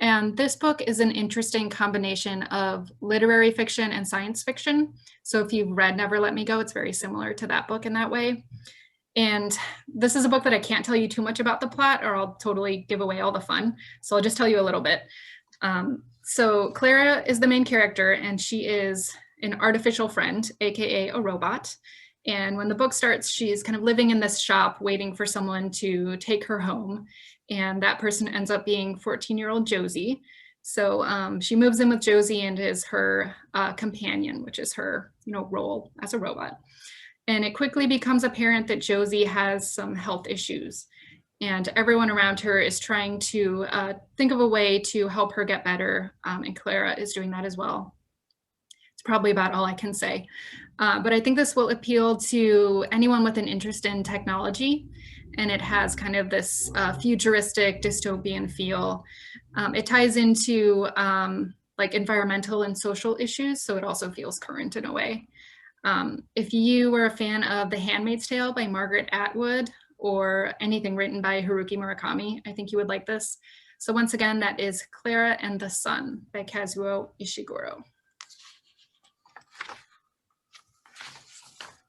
And this book is an interesting combination of literary fiction and science fiction. So if you've read Never Let Me Go, it's very similar to that book in that way. And this is a book that I can't tell you too much about the plot, or I'll totally give away all the fun. So I'll just tell you a little bit. So Clara is the main character, and she is an artificial friend, aka a robot. And when the book starts, she's kind of living in this shop waiting for someone to take her home. And that person ends up being 14-year-old Josie. So she moves in with Josie and is her companion, which is her, you know, role as a robot. And it quickly becomes apparent that Josie has some health issues. And everyone around her is trying to think of a way to help her get better. And Clara is doing that as well. It's probably about all I can say. But I think this will appeal to anyone with an interest in technology. And it has kind of this futuristic dystopian feel. It ties into like environmental and social issues, so it also feels current in a way. If you were a fan of The Handmaid's Tale by Margaret Atwood, or anything written by Haruki Murakami, I think you would like this. So once again, that is Clara and the Sun by Kazuo Ishiguro.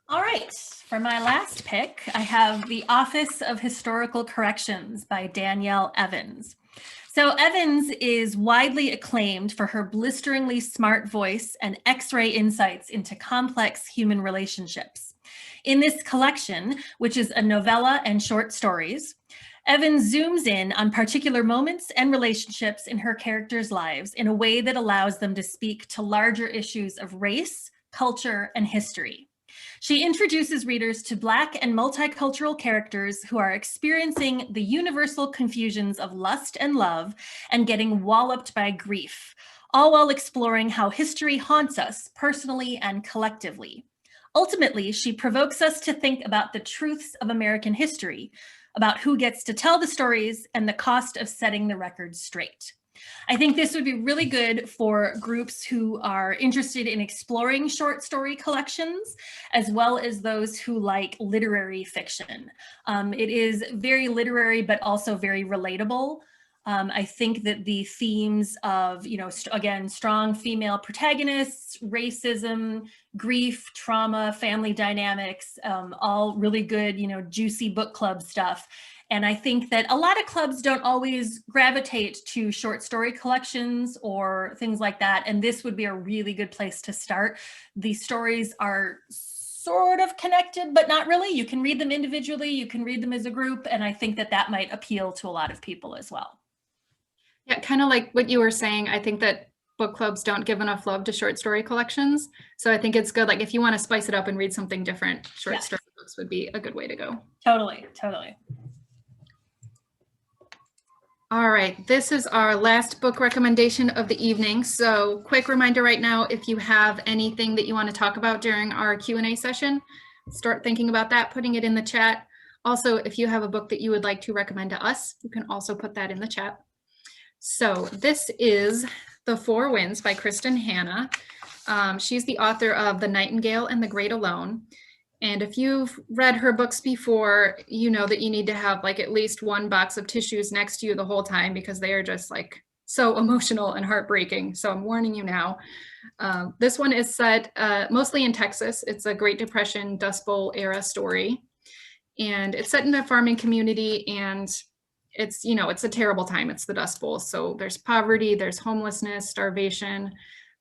All right, for my last pick, I have The Office of Historical Corrections by Danielle Evans. So Evans is widely acclaimed for her blisteringly smart voice and X-ray insights into complex human relationships. In this collection, which is a novella and short stories, Evans zooms in on particular moments and relationships in her characters' lives in a way that allows them to speak to larger issues of race, culture, and history. She introduces readers to Black and multicultural characters who are experiencing the universal confusions of lust and love and getting walloped by grief, all while exploring how history haunts us personally and collectively. Ultimately, she provokes us to think about the truths of American history, about who gets to tell the stories and the cost of setting the record straight. I think this would be really good for groups who are interested in exploring short story collections, as well as those who like literary fiction. It is very literary, but also very relatable. I think that the themes of, you know, again, strong female protagonists, racism, grief, trauma, family dynamics, all really good, you know, juicy book club stuff. And I think that a lot of clubs don't always gravitate to short story collections or things like that. And this would be a really good place to start. The stories are sort of connected, but not really. You can read them individually, you can read them as a group. And I think that that might appeal to a lot of people as well. Yeah, kind of like what you were saying. I think that book clubs don't give enough love to short story collections. So I think it's good, like if you want to spice it up and read something different, short story books would be a good way to go. Totally, totally. All right, this is our last book recommendation of the evening. So quick reminder right now, if you have anything that you want to talk about during our Q&A session, start thinking about that, putting it in the chat. Also, if you have a book that you would like to recommend to us, you can also put that in the chat. So this is The Four Winds by Kristen Hanna. She's the author of The Nightingale and the Great Alone. And if you've read her books before, you know that you need to have like at least one box of tissues next to you the whole time because they are just like so emotional and heartbreaking. So I'm warning you now. This one is set mostly in Texas. It's a Great Depression Dust Bowl era story. And it's set in a farming community, and it's, you know, it's a terrible time. It's the Dust Bowl. So there's poverty, there's homelessness, starvation.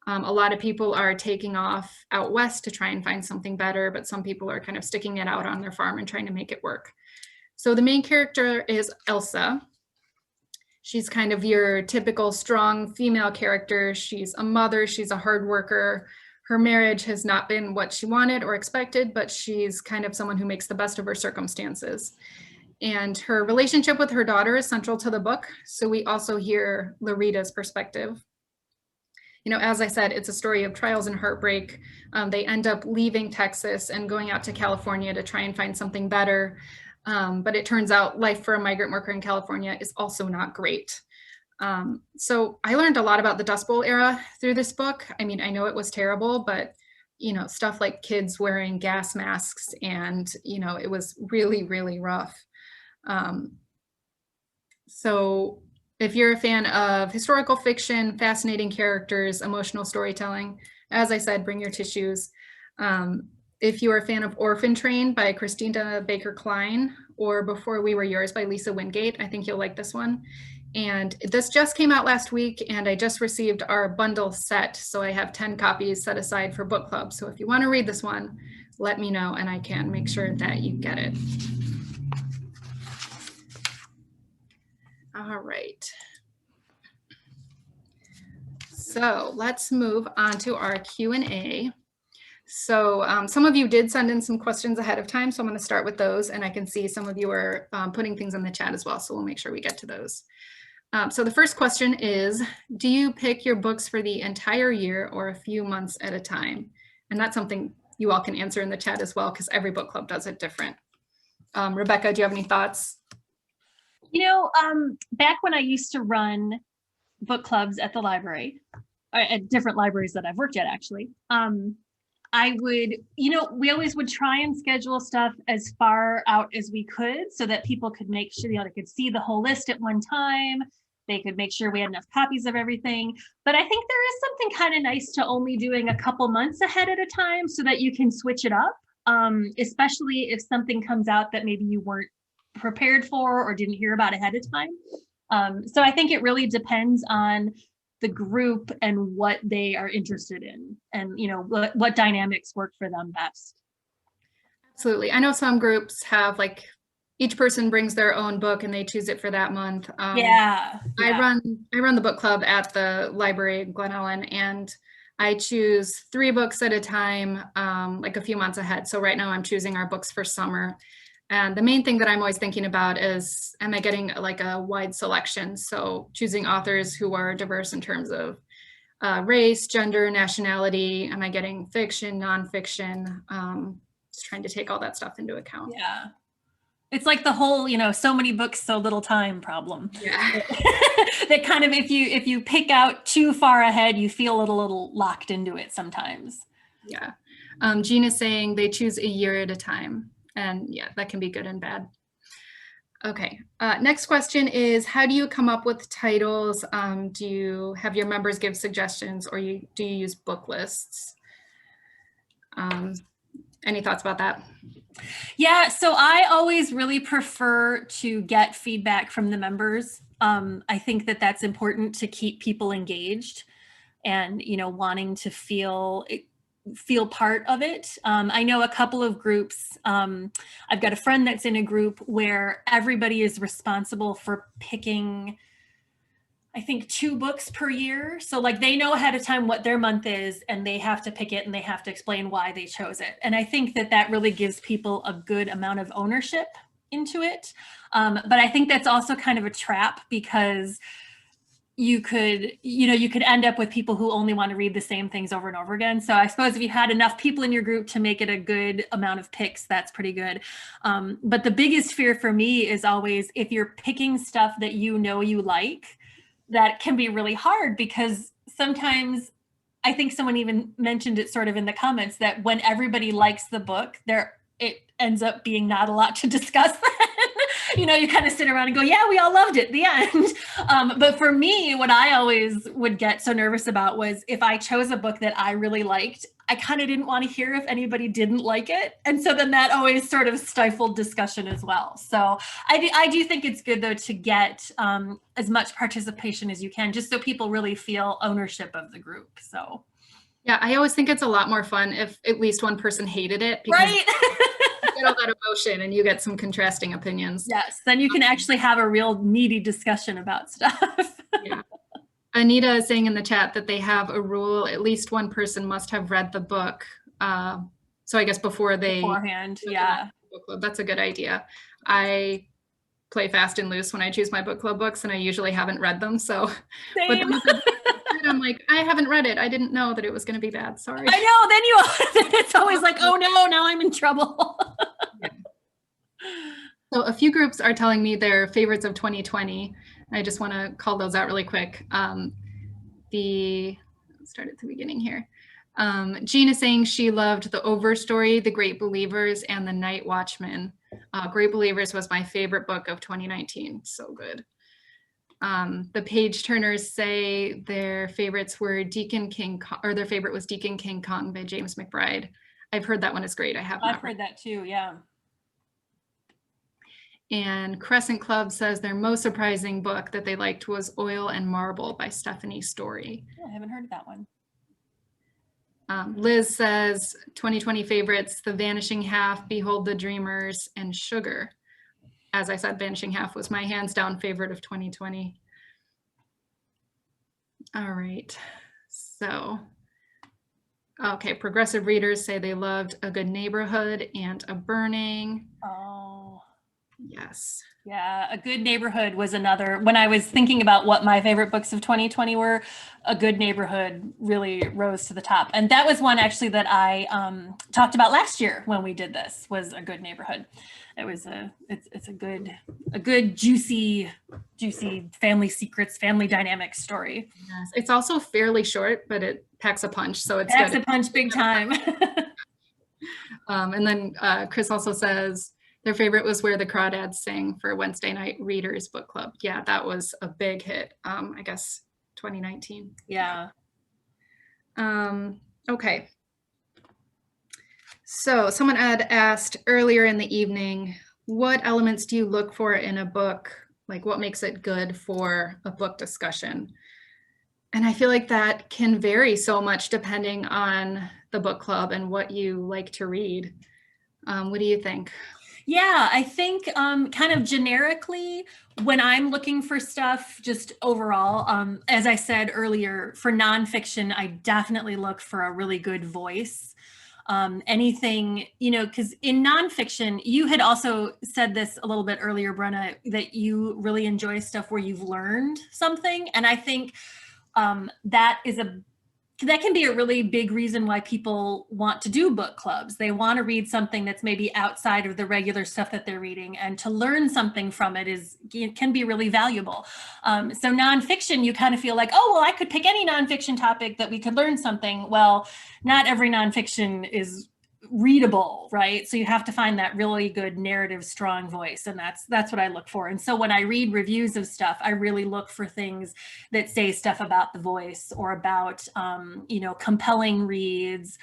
A lot of people are taking off out west to try and find something better, but some people are kind of sticking it out on their farm and trying to make it work. So the main character is Elsa. She's kind of your typical strong female character. She's a mother, she's a hard worker. Her marriage has not been what she wanted or expected, but she's kind of someone who makes the best of her circumstances. And her relationship with her daughter is central to the book. So we also hear Larita's perspective. You know, as I said, it's a story of trials and heartbreak. They end up leaving Texas and going out to California to try and find something better. But it turns out life for a migrant worker in California is also not great. So I learned a lot about the Dust Bowl era through this book. I mean, I know it was terrible, but you know, stuff like kids wearing gas masks, and you know, it was really, really rough. So if you're a fan of historical fiction, fascinating characters, emotional storytelling, as I said, bring your tissues. If you are a fan of Orphan Train by Christina Baker Klein, or Before We Were Yours by Lisa Wingate, I think you'll like this one. And this just came out last week, and I just received our bundle set. So I have 10 copies set aside for book club. So if you want to read this one, let me know and I can make sure that you get it. All right. So let's move on to our Q&A. So some of you did send in some questions ahead of time, so I'm going to start with those, and I can see some of you are putting things in the chat as well, so we'll make sure we get to those. So the first question is, do you pick your books for the entire year or a few months at a time? And that's something you all can answer in the chat as well, because every book club does it different. Rebecca, do you have any thoughts? You know, back when I used to run book clubs at the library, or at different libraries that I've worked at actually, I would, you know, we always would try and schedule stuff as far out as we could so that people could make sure, you know, they could see the whole list at one time. They could make sure we had enough copies of everything. But I think there is something kind of nice to only doing a couple months ahead at a time so that you can switch it up, especially if something comes out that maybe you weren't prepared for or didn't hear about ahead of time. So I think it really depends on the group and what they are interested in, and you know what dynamics work for them best. Absolutely. I know some groups have, like, each person brings their own book and they choose it for that month. Yeah. I run the book club at the library in Glen Ellen, and I choose 3 books at a time, like a few months ahead. So right now I'm choosing our books for summer. And the main thing that I'm always thinking about is, am I getting like a wide selection? So choosing authors who are diverse in terms of race, gender, nationality. Am I getting fiction, nonfiction? Just trying to take all that stuff into account. Yeah. It's like the whole, you know, so many books, so little time problem. Yeah. That kind of, if you pick out too far ahead, you feel a little locked into it sometimes. Yeah. Jean is saying they choose a year at a time. And yeah, that can be good and bad. Okay, next question is, how do you come up with titles? Do you have your members give suggestions, or do you use book lists? Any thoughts about that? Yeah, so I always really prefer to get feedback from the members. I think that that's important to keep people engaged and, you know, wanting to feel part of it. I know a couple of groups. I've got a friend that's in a group where everybody is responsible for picking, I think, 2 books per year. So like they know ahead of time what their month is and they have to pick it and they have to explain why they chose it. And I think that that really gives people a good amount of ownership into it. But I think that's also kind of a trap, because you could end up with people who only want to read the same things over and over again. So I suppose if you had enough people in your group to make it a good amount of picks, that's pretty good. But the biggest fear for me is always, if you're picking stuff that you know you like, that can be really hard, because sometimes, I think someone even mentioned it sort of in the comments, that when everybody likes the book, it ends up being not a lot to discuss. You know, you kind of sit around and go, yeah, we all loved it, the end. But for me, what I always would get so nervous about was, if I chose a book that I really liked, I kind of didn't want to hear if anybody didn't like it. And so then that always sort of stifled discussion as well. So I do think it's good, though, to get as much participation as you can, just so people really feel ownership of the group. So. Yeah, I always think it's a lot more fun if at least one person hated it. Because right. you get all that emotion and you get some contrasting opinions. Yes, then you can actually have a real meaty discussion about stuff. Yeah. Anita is saying in the chat that they have a rule, at least one person must have read the book. So I guess beforehand, yeah. Book club. That's a good idea. I play fast and loose when I choose my book club books, and I usually haven't read them. So Same. I'm like, I haven't read it. I didn't know that it was going to be bad. Sorry. I know. Then it's always like, oh no, now I'm in trouble. Yeah. So a few groups are telling me their favorites of 2020. I just want to call those out really quick. Let's start at the beginning here. Jean is saying she loved The Overstory, The Great Believers, and The Night Watchman. Great Believers was my favorite book of 2019. So good. The page turners say their favorites were their favorite was Deacon King Kong by James McBride. I've heard that one is great. I've heard that too, yeah. And Crescent Club says their most surprising book that they liked was Oil and Marble by Stephanie Story. Oh, I haven't heard of that one. Liz says 2020 favorites, The Vanishing Half, Behold the Dreamers, and Sugar. As I said, Vanishing Half was my hands down favorite of 2020. All right, so, okay, progressive readers say they loved A Good Neighborhood and A Burning. Oh. Yes. Yeah, A Good Neighborhood was another. When I was thinking about what my favorite books of 2020 were, A Good Neighborhood really rose to the top. And that was one actually that I talked about last year when we did this, was A Good Neighborhood. It was it's a good juicy family secrets, family dynamics story. Yes. It's also fairly short, but it packs a punch, so it's packs good. A punch big time. And then Chris also says their favorite was Where the Crawdads Sing for Wednesday Night Readers Book Club. Yeah, that was a big hit. I guess 2019. Yeah. Okay. So someone had asked earlier in the evening, what elements do you look for in a book? Like what makes it good for a book discussion? And I feel like that can vary so much depending on the book club and what you like to read. What do you think? Yeah, I think kind of generically, when I'm looking for stuff, just overall, as I said earlier, for nonfiction, I definitely look for a really good voice. Anything, because in nonfiction, you had also said this a little bit earlier, Brenna, that you really enjoy stuff where you've learned something. And I think that can be a really big reason why people want to do book clubs. They want to read something that's maybe outside of the regular stuff that they're reading, and to learn something from it can be really valuable. So nonfiction, you kind of feel like, oh, well, I could pick any nonfiction topic that we could learn something. Well, not every nonfiction is readable, right? So you have to find that really good narrative, strong voice, and that's what I look for. And so when I read reviews of stuff, I really look for things that say stuff about the voice, or about compelling reads,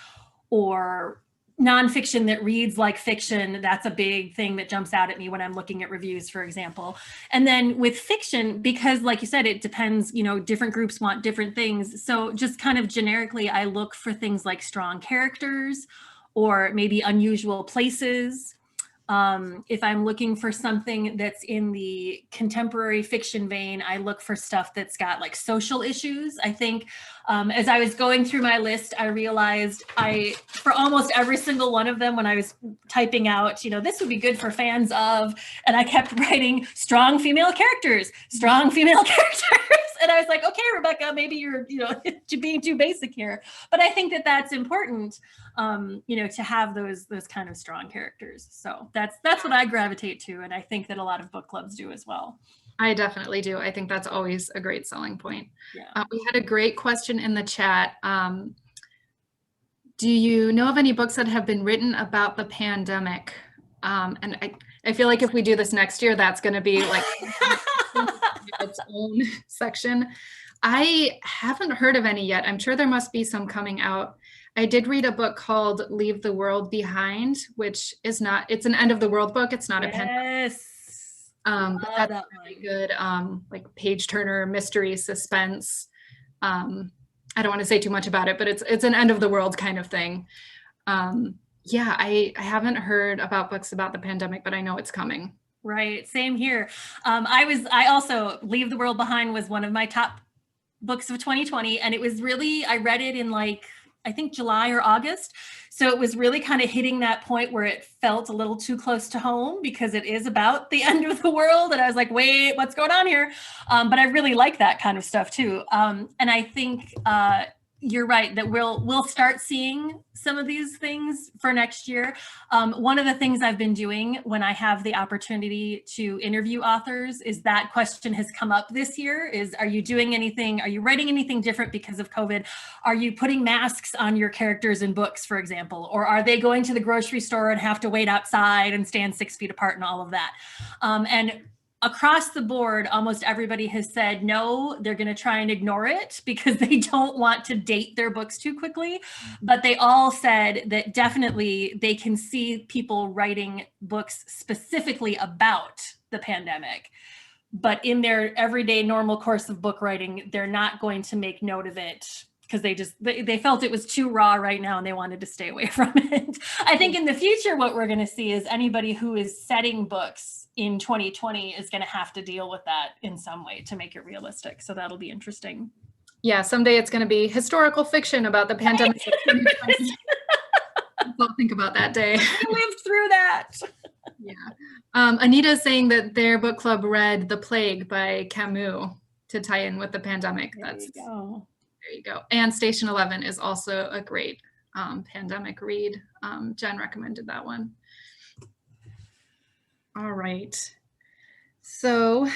or nonfiction that reads like fiction. That's a big thing that jumps out at me when I'm looking at reviews, for example. And then with fiction, because like you said, it depends, different groups want different things. So just kind of generically, I look for things like strong characters, or maybe unusual places. If I'm looking for something that's in the contemporary fiction vein, I look for stuff that's got like social issues. I think as I was going through my list, I realized for almost every single one of them, when I was typing out, this would be good for fans of, and I kept writing strong female characters. And I was like, okay, Rebecca, maybe you're, being too basic here. But I think that that's important, to have those kind of strong characters. So that's what I gravitate to. And I think that a lot of book clubs do as well. I definitely do. I think that's always a great selling point. Yeah. We had a great question in the chat. Do you know of any books that have been written about the pandemic? And I feel like if we do this next year, that's going to be like its own section. I haven't heard of any yet. I'm sure there must be some coming out. I did read a book called Leave the World Behind, which is not, it's an end of the world book. It's not a pen. Yes. But Love that's that really one. good, like page turner mystery suspense. I don't want to say too much about it, but it's an end of the world kind of thing. Yeah, I haven't heard about books about the pandemic, but I know it's coming. Right. Same here. I also Leave the World Behind was one of my top books of 2020. And it was really, I read it in like, I think July or August. So it was really kind of hitting that point where it felt a little too close to home because it is about the end of the world. And I was like, wait, what's going on here? But I really like that kind of stuff too. And I think you're right that we'll start seeing some of these things for next year. One of the things I've been doing when I have the opportunity to interview authors is that question has come up this year is, are you doing anything? Are you writing anything different because of COVID? Are you putting masks on your characters in books, for example? Or are they going to the grocery store and have to wait outside and stand 6 feet apart and all of that? And across the board, almost everybody has said no, they're going to try and ignore it because they don't want to date their books too quickly. But they all said that definitely they can see people writing books specifically about the pandemic. But in their everyday normal course of book writing, they're not going to make note of it because they felt it was too raw right now and they wanted to stay away from it. I think in the future, what we're going to see is anybody who is setting books in 2020 is going to have to deal with that in some way to make it realistic. So that'll be interesting. Yeah, someday it's going to be historical fiction about the pandemic. I'll think about that day. We lived through that. Yeah. Anita's saying that their book club read The Plague by Camus to tie in with the pandemic. There you go. And Station 11 is also a great pandemic read. Jen recommended that one. All right. So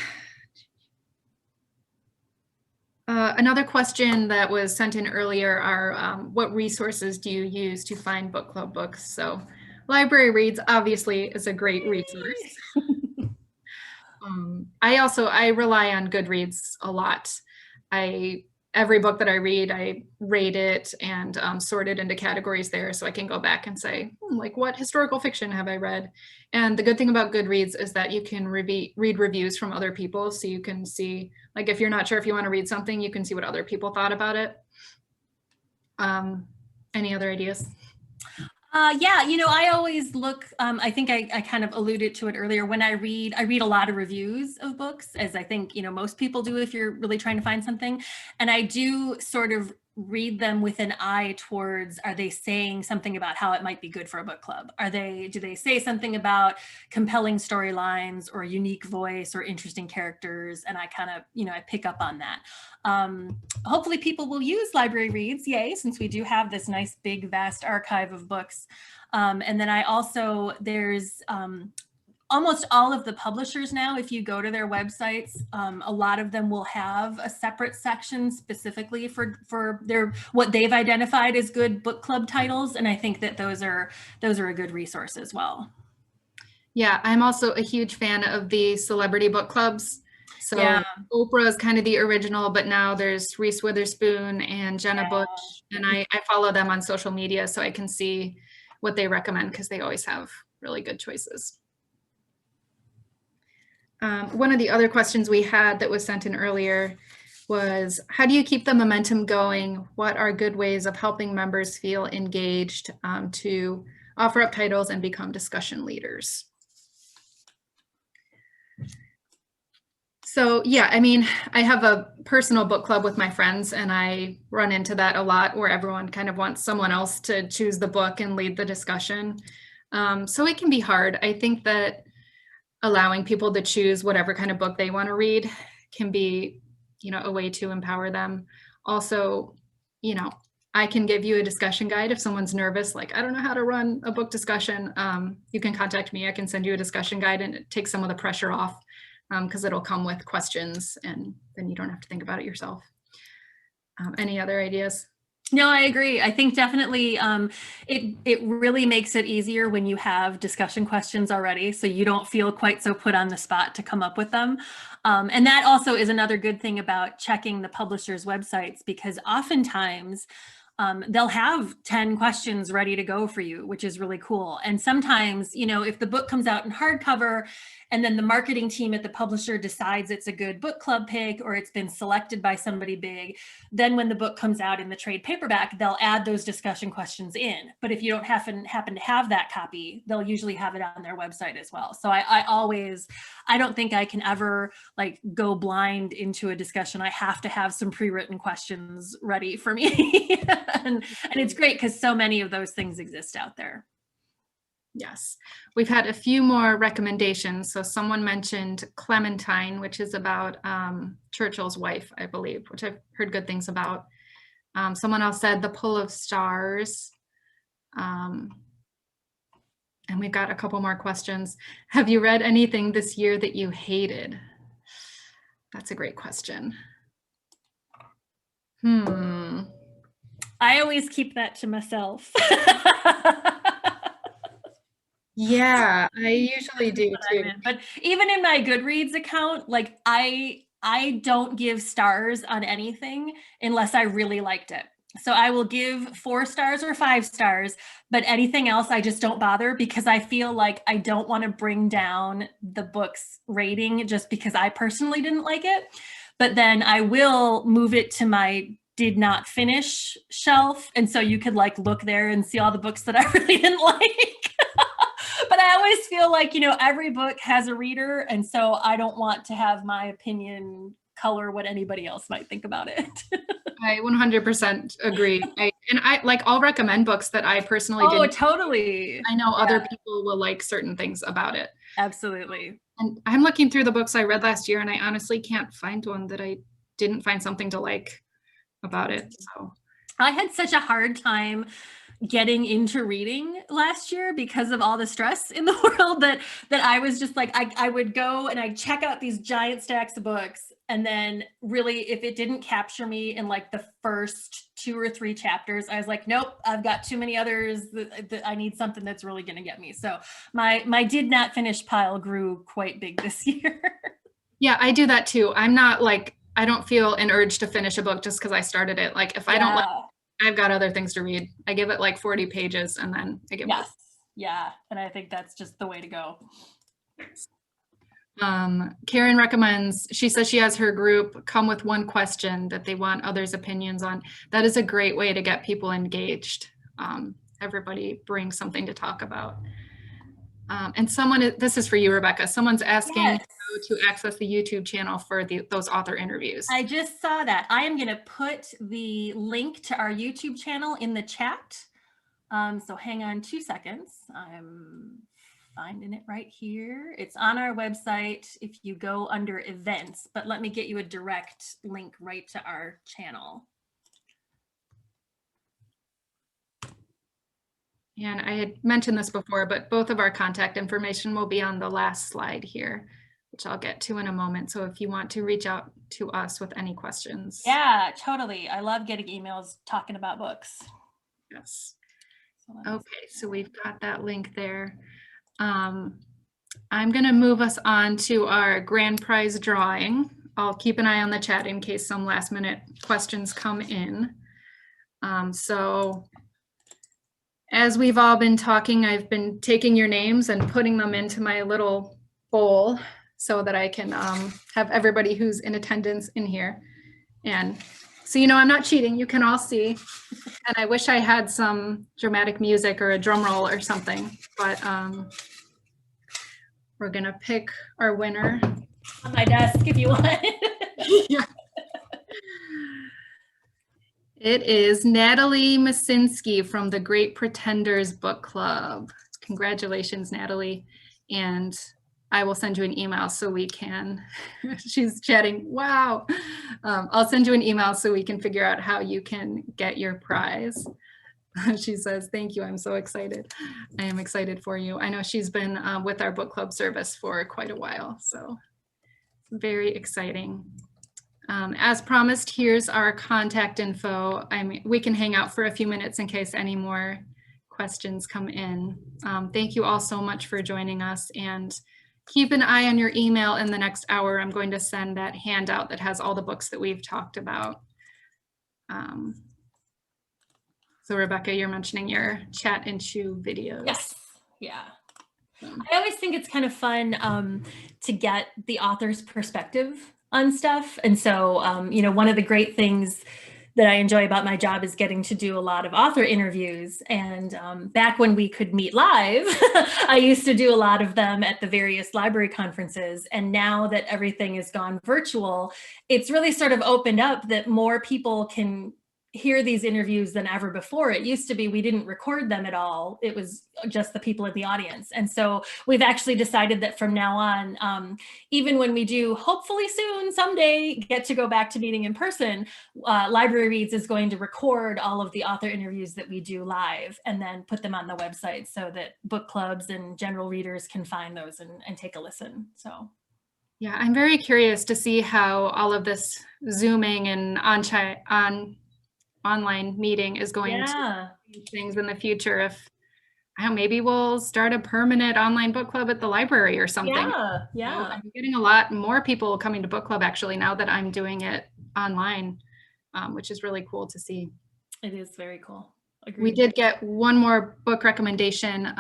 another question that was sent in earlier are what resources do you use to find book club books? So Library Reads obviously is a great resource. I rely on Goodreads a lot. Every book that I read, I rate it and sort it into categories there so I can go back and say, like, what historical fiction have I read? And the good thing about Goodreads is that you can read reviews from other people. So you can see, like, if you're not sure if you want to read something, you can see what other people thought about it. Any other ideas? Yeah, I always look, I think I kind of alluded to it earlier. When I read a lot of reviews of books, as I think, most people do if you're really trying to find something. And I do sort of read them with an eye towards, are they saying something about how it might be good for a book club? Do they say something about compelling storylines or unique voice or interesting characters? And I kind of, I pick up on that. Hopefully people will use Library Reads, yay, since we do have this nice big vast archive of books. And then I also, there's almost all of the publishers now, if you go to their websites, a lot of them will have a separate section specifically for their what they've identified as good book club titles. And I think that those are a good resource as well. Yeah, I'm also a huge fan of the celebrity book clubs. So yeah. Oprah is kind of the original, but now there's Reese Witherspoon and Jenna Bush, and I follow them on social media so I can see what they recommend because they always have really good choices. One of the other questions we had that was sent in earlier was, how do you keep the momentum going? What are good ways of helping members feel engaged to offer up titles and become discussion leaders? So yeah, I mean, I have a personal book club with my friends and I run into that a lot where everyone kind of wants someone else to choose the book and lead the discussion. So it can be hard. I think that allowing people to choose whatever kind of book they want to read can be, a way to empower them. Also, I can give you a discussion guide if someone's nervous, like, I don't know how to run a book discussion. You can contact me. I can send you a discussion guide and it takes some of the pressure off because it'll come with questions and then you don't have to think about it yourself. Any other ideas? No, I agree. I think definitely it really makes it easier when you have discussion questions already, so you don't feel quite so put on the spot to come up with them. And that also is another good thing about checking the publishers' websites, because oftentimes they'll have 10 questions ready to go for you, which is really cool. And sometimes, you know, if the book comes out in hardcover and then the marketing team at the publisher decides it's a good book club pick or it's been selected by somebody big, then when the book comes out in the trade paperback, they'll add those discussion questions in. But if you don't happen to have that copy, they'll usually have it on their website as well. So I don't think I can ever like go blind into a discussion. I have to have some pre-written questions ready for me. and it's great because so many of those things exist out there. Yes, we've had a few more recommendations. So someone mentioned Clementine, which is about Churchill's wife, I believe, which I've heard good things about. Someone else said The Pull of Stars. And we've got a couple more questions. Have you read anything this year that you hated? That's a great question. I always keep that to myself. Yeah, I usually do too. But even in my Goodreads account, like I don't give stars on anything unless I really liked it. So I will give 4 stars or 5 stars, but anything else I just don't bother, because I feel like I don't want to bring down the book's rating just because I personally didn't like it. But then I will move it to my did not finish shelf. And so you could like look there and see all the books that I really didn't like. But I always feel like, you know, every book has a reader. And so I don't want to have my opinion color what anybody else might think about it. I 100% agree. I'll recommend books that I personally didn't. Totally. I know other people will like certain things about it. Absolutely. And I'm looking through the books I read last year, and I honestly can't find one that I didn't find something to like about it. So I had such a hard time getting into reading last year because of all the stress in the world that I was just like, I would go and I'd check out these giant stacks of books. And then really, if it didn't capture me in like the first 2 or 3 chapters, I was like, nope, I've got too many others that I need something that's really going to get me. So my did not finish pile grew quite big this year. Yeah, I do that too. I'm not like, I don't feel an urge to finish a book just because I started it. Like if I don't like, I've got other things to read. I give it like 40 pages and then I give up. Yeah. And I think that's just the way to go. Karen recommends, she says she has her group come with one question that they want others' opinions on. That is a great way to get people engaged. Everybody brings something to talk about. And this is for you, Rebecca. Someone's asking how to access the YouTube channel for those author interviews. I just saw that. I am going to put the link to our YouTube channel in the chat. So hang on 2 seconds. I'm finding it right here. It's on our website if you go under events, but let me get you a direct link right to our channel. And I had mentioned this before, but both of our contact information will be on the last slide here, which I'll get to in a moment. So if you want to reach out to us with any questions. Yeah, totally. I love getting emails talking about books. Yes. Okay, so we've got that link there. I'm going to move us on to our grand prize drawing. I'll keep an eye on the chat in case some last minute questions come in. So as we've all been talking, I've been taking your names and putting them into my little bowl so that I can have everybody who's in attendance in here. And so, you know, I'm not cheating, you can all see. And I wish I had some dramatic music or a drum roll or something, but we're gonna pick our winner. On my desk if you want. Yeah. It is Natalie Masinski from the Great Pretenders Book Club. Congratulations, Natalie. And I will send you an email so we can, she's chatting, wow. I'll send you an email so we can figure out how you can get your prize. She says, thank you, I'm so excited. I am excited for you. I know she's been with our book club service for quite a while, so very exciting. As promised, here's our contact info. We can hang out for a few minutes in case any more questions come in. Thank you all so much for joining us, and keep an eye on your email in the next hour. I'm going to send that handout that has all the books that we've talked about. So Rebecca, you're mentioning your chat and chew videos. Yes, yeah. I always think it's kind of fun to get the author's perspective on stuff. And so, you know, one of the great things that I enjoy about my job is getting to do a lot of author interviews. And back when we could meet live, I used to do a lot of them at the various library conferences. And now that everything has gone virtual, it's really sort of opened up that more people can hear these interviews than ever before. It used to be we didn't record them at all. It was just the people in the audience. And so we've actually decided that from now on, even when we do, hopefully soon, someday, get to go back to meeting in person, Library Reads is going to record all of the author interviews that we do live and then put them on the website so that book clubs and general readers can find those and take a listen. So. Yeah, I'm very curious to see how all of this Zooming and online meeting is going to change things in the future. If I don't know, maybe we'll start a permanent online book club at the library or something. Yeah. You know, I'm getting a lot more people coming to book club actually now that I'm doing it online, which is really cool to see. It is very cool. Agreed. We did get one more book recommendation.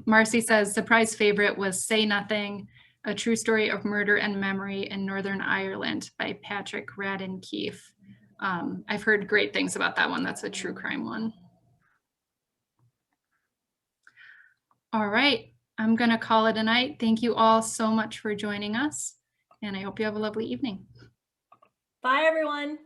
Marcy says surprise favorite was Say Nothing, A True Story of Murder and Memory in Northern Ireland by Patrick Radden Keefe. I've heard great things about that one. That's a true crime one. All right, I'm gonna call it a night. Thank you all so much for joining us, and I hope you have a lovely evening. Bye, everyone.